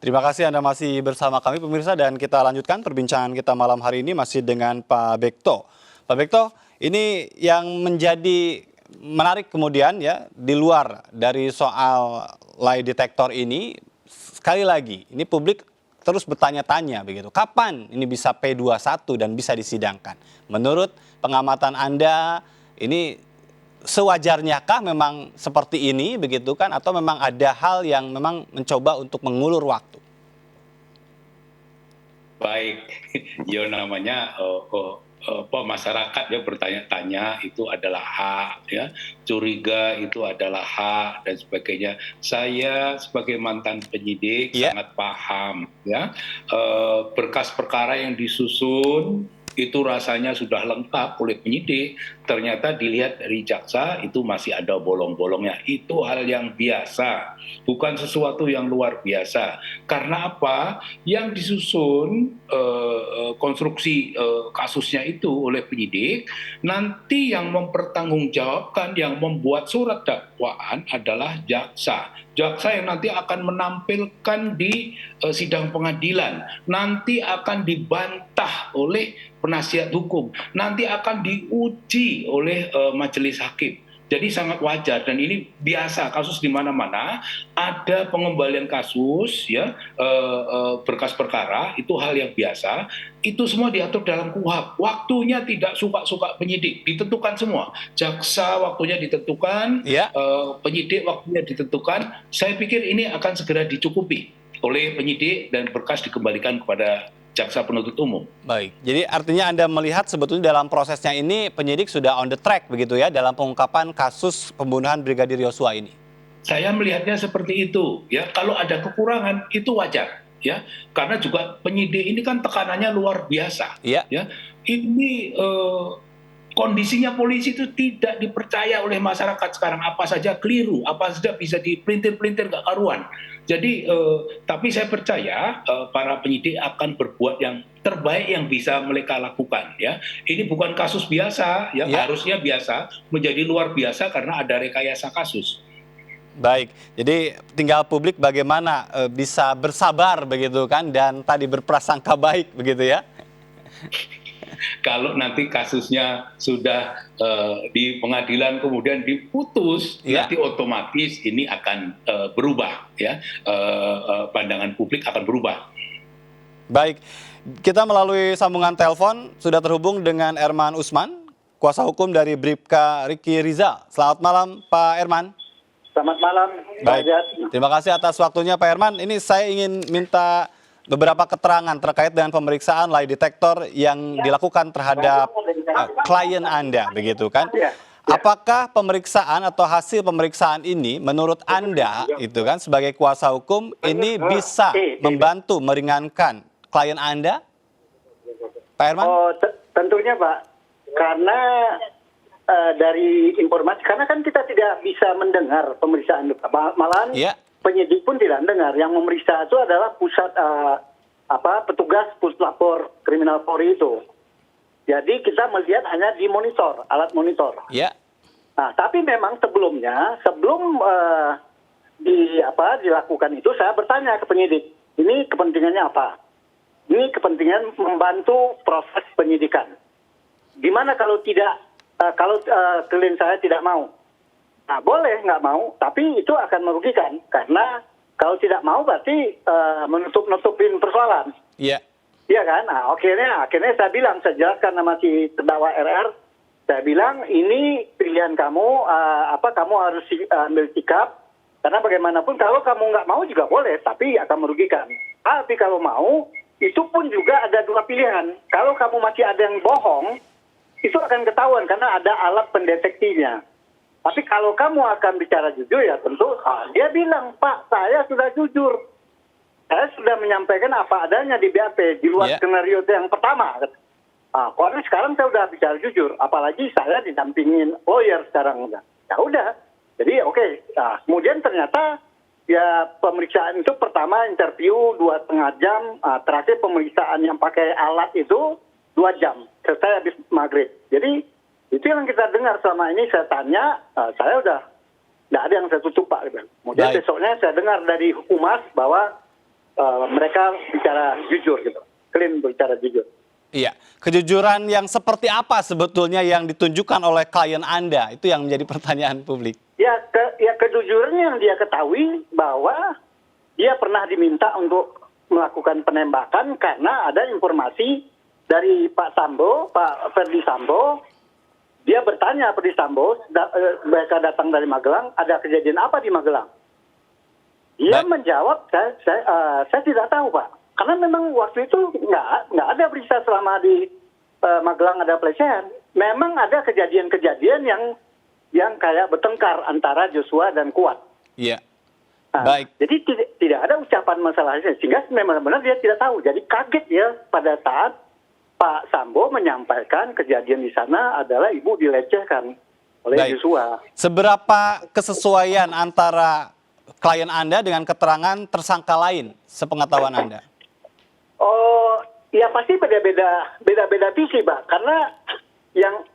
Terima kasih Anda masih bersama kami pemirsa dan kita lanjutkan perbincangan kita malam hari ini masih dengan Pak Bekto. Pak Bekto, ini yang menjadi menarik kemudian ya di luar dari soal lie detector ini, sekali lagi ini publik terus bertanya-tanya begitu. Kapan ini bisa P21 dan bisa disidangkan? Menurut pengamatan Anda ini sewajarnyakah memang seperti ini begitu kan, atau memang ada hal yang memang mencoba untuk mengulur waktu? Baik, ya namanya masyarakat ya bertanya-tanya itu adalah hak ya, curiga itu adalah hak dan sebagainya. Saya sebagai mantan penyidik sangat paham ya, berkas perkara yang disusun itu rasanya sudah lengkap oleh penyidik, ternyata dilihat dari jaksa itu masih ada bolong-bolongnya. Itu hal yang biasa, bukan sesuatu yang luar biasa. Karena apa? Yang disusun konstruksi kasusnya itu oleh penyidik, nanti yang mempertanggungjawabkan, yang membuat surat dakwaan adalah jaksa. Jaksa yang nanti akan menampilkan di sidang pengadilan, nanti akan dibantah oleh penasihat hukum, nanti akan diuji oleh majelis hakim. Jadi sangat wajar dan ini biasa kasus di mana-mana ada pengembalian kasus ya, berkas perkara itu hal yang biasa. Itu semua diatur dalam KUHP. Waktunya tidak suka-suka penyidik, ditentukan semua. Jaksa waktunya ditentukan, penyidik waktunya ditentukan. Saya pikir ini akan segera dicukupi oleh penyidik dan berkas dikembalikan kepada jaksa penuntut umum. Baik, jadi artinya Anda melihat sebetulnya dalam prosesnya ini penyidik sudah on the track begitu ya dalam pengungkapan kasus pembunuhan Brigadir Yosua ini. Saya melihatnya seperti itu ya. Kalau ada kekurangan itu wajar ya. Karena juga penyidik ini kan tekanannya luar biasa. Ya. Ini kondisinya polisi itu tidak dipercaya oleh masyarakat sekarang, apa saja keliru, apa saja bisa dipelintir-pelintir nggak karuan. Jadi tapi saya percaya para penyidik akan berbuat yang terbaik yang bisa mereka lakukan ya. Ini bukan kasus biasa ya, harusnya biasa menjadi luar biasa karena ada rekayasa kasus. Baik, jadi tinggal publik bagaimana bisa bersabar begitu kan dan tadi berprasangka baik begitu ya. Kalau nanti kasusnya sudah di pengadilan kemudian diputus, nanti otomatis ini akan berubah ya, pandangan publik akan berubah. Baik, kita melalui sambungan telepon sudah terhubung dengan Erman Usman, kuasa hukum dari Bribka Riki Rizal. Selamat malam Pak Erman. Selamat malam. Baik, terima kasih atas waktunya Pak Erman. Ini saya ingin minta beberapa keterangan terkait dengan pemeriksaan lie detector yang dilakukan terhadap klien Anda, begitu kan? Apakah pemeriksaan atau hasil pemeriksaan ini menurut Anda, itu kan sebagai kuasa hukum, ini bisa membantu meringankan klien Anda, Pak Erman? Oh, tentunya Pak, karena dari informasi, karena kan kita tidak bisa mendengar pemeriksaan, malahan penyidik pun tidak dengar. Yang memeriksa itu adalah pusat petugas puslapor kriminal Polri itu. Jadi kita melihat hanya di monitor, alat monitor. Nah, tapi memang sebelumnya, sebelum dilakukan itu, saya bertanya ke penyidik, ini kepentingannya apa? Ini kepentingan membantu proses penyidikan. Gimana kalau tidak, kalau klien saya tidak mau? Nah, boleh nggak mau, tapi itu akan merugikan karena kalau tidak mau berarti menutup-nutupin persoalan. Iya kan? Nah, akhirnya saya bilang, saya jelaskan sama si terdakwa RR, saya bilang ini pilihan kamu, kamu harus ambil sikap karena bagaimanapun kalau kamu nggak mau juga boleh, tapi akan merugikan. Tapi kalau mau, itu pun juga ada dua pilihan. Kalau kamu masih ada yang bohong, itu akan ketahuan karena ada alat pendeteksinya. Tapi kalau kamu akan bicara jujur ya tentu dia bilang, Pak, saya sudah jujur. Saya sudah menyampaikan apa adanya di BAP, di luar skenario yang pertama. Karena sekarang saya sudah bicara jujur, apalagi saya didampingin lawyer sekarang. Ya udah, jadi oke. Nah, kemudian ternyata ya pemeriksaan itu pertama interview 2,5 jam, terakhir pemeriksaan yang pakai alat itu 2 jam, selesai habis maghrib. Jadi itu yang kita dengar selama ini. Saya tanya, saya udah tidak ada yang saya tutup Pak. Kemudian besoknya saya dengar dari Humas bahwa mereka bicara jujur gitu, clean bicara jujur. Iya, kejujuran yang seperti apa sebetulnya yang ditunjukkan oleh klien Anda? Itu yang menjadi pertanyaan publik. Ya, kejujuran yang dia ketahui bahwa dia pernah diminta untuk melakukan penembakan karena ada informasi dari Pak Sambo, Pak Ferdi Sambo. Dia bertanya Ferdi Sambo, mereka datang dari Magelang, ada kejadian apa di Magelang? Dia menjawab, saya tidak tahu Pak. Karena memang waktu itu nggak ada berita selama di Magelang ada pelecehan. Memang ada kejadian-kejadian yang kayak bertengkar antara Joshua dan Kuat. Iya. Nah, Baik. jadi tidak ada ucapan masalahnya, sehingga memang benar dia tidak tahu. Jadi kaget ya pada saat Pak Sambo menyampaikan kejadian di sana adalah ibu dilecehkan oleh Baik. Joshua. Seberapa kesesuaian antara klien Anda dengan keterangan tersangka lain, sepengetahuan Anda? Oh, ya pasti beda-beda visi, Pak. Karena yang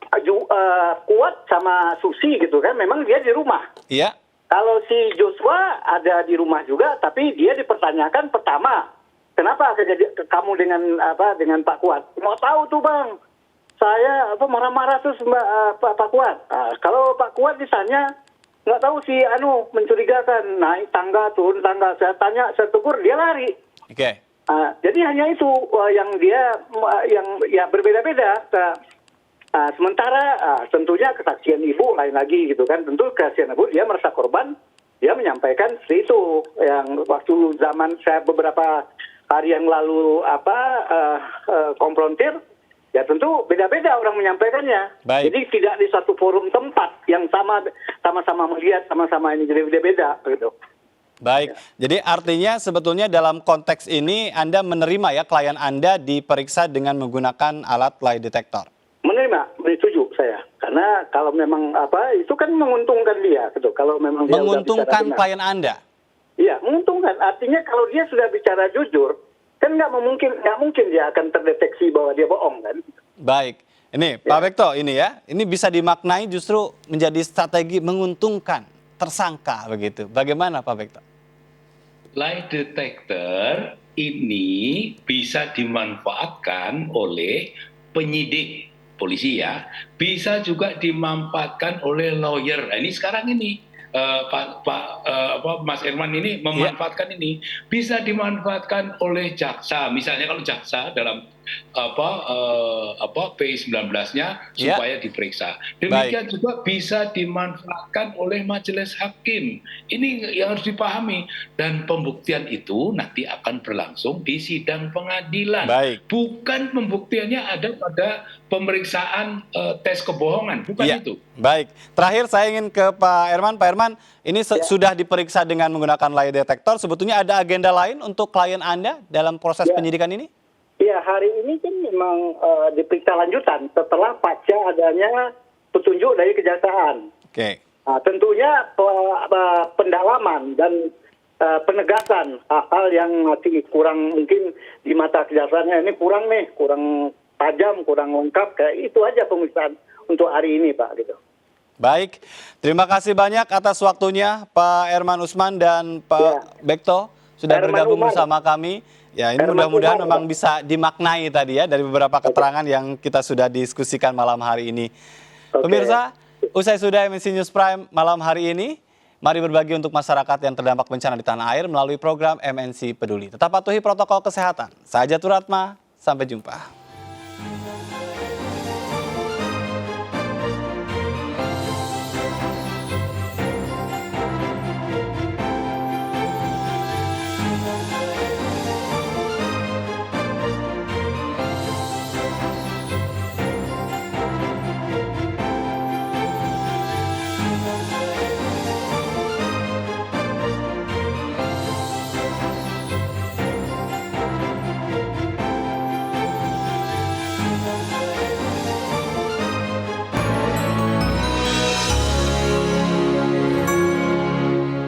Kuat sama Susi gitu kan, memang dia di rumah. Iya. Kalau si Joshua ada di rumah juga, tapi dia dipertanyakan pertama, kenapa kamu dengan Pak Kuat? Mau tahu tuh Bang, saya marah-marah terus Pak Kuat. Kalau Pak Kuat ditanya, nggak tahu si mencurigakan, naik tangga, turun tangga. Saya tanya, saya tegur, dia lari. Oke. Jadi hanya itu yang dia yang berbeda-beda. Sementara tentunya kesaksian ibu lain lagi gitu kan. Tentu kesaksian ibu dia merasa korban, dia menyampaikan seperti itu. Yang waktu zaman saya beberapa hari yang lalu konfrontir, ya tentu beda-beda orang menyampaikannya. Baik. Jadi tidak di satu forum tempat yang sama-sama melihat, sama-sama ini, jadi beda-beda gitu. Baik, jadi artinya sebetulnya dalam konteks ini Anda menerima ya klien Anda diperiksa dengan menggunakan alat lie detector? Menerima, setuju saya. Karena kalau memang itu kan menguntungkan dia gitu. Kalau memang dia Menguntungkan udah bicara klien Anda? Iya, menguntungkan. Artinya kalau dia sudah bicara jujur, kan nggak mungkin dia akan terdeteksi bahwa dia bohong kan. Baik, ini Pak Bekto ini ya, ini bisa dimaknai justru menjadi strategi menguntungkan tersangka begitu. Bagaimana Pak Bekto? Lie detector ini bisa dimanfaatkan oleh penyidik polisi ya, bisa juga dimanfaatkan oleh lawyer. Nah, ini sekarang ini Mas Herman ini memanfaatkan ini, bisa dimanfaatkan oleh jaksa. Misalnya kalau jaksa dalam P19-nya supaya diperiksa. Demikian juga bisa dimanfaatkan oleh majelis hakim. Ini yang harus dipahami. Dan pembuktian itu nanti akan berlangsung di sidang pengadilan. Bukan pembuktiannya ada pada pemeriksaan tes kebohongan, bukan itu. Baik, terakhir saya ingin ke Pak Herman. Pak Herman, ini sudah diperiksa dengan menggunakan lie detector. Sebetulnya ada agenda lain untuk klien Anda dalam proses penyidikan ini? Iya, hari ini kan memang diperiksa lanjutan setelah pasca adanya petunjuk dari kejaksaan. Oke. Tentunya pendalaman dan penegasan hal-hal yang masih kurang mungkin di mata kejaksaannya ini kurang tajam, kurang lengkap. Kayak itu aja pemeriksaan untuk hari ini, Pak. Gitu. Baik, terima kasih banyak atas waktunya Pak Herman Usman dan Pak Bekto sudah bergabung bersama kami. Ya, ini mudah-mudahan memang bisa dimaknai tadi ya dari beberapa keterangan yang kita sudah diskusikan malam hari ini. Pemirsa, usai sudah MNC News Prime malam hari ini, mari berbagi untuk masyarakat yang terdampak bencana di tanah air melalui program MNC Peduli. Tetap patuhi protokol kesehatan. Saya Jatuh Ratma, sampai jumpa.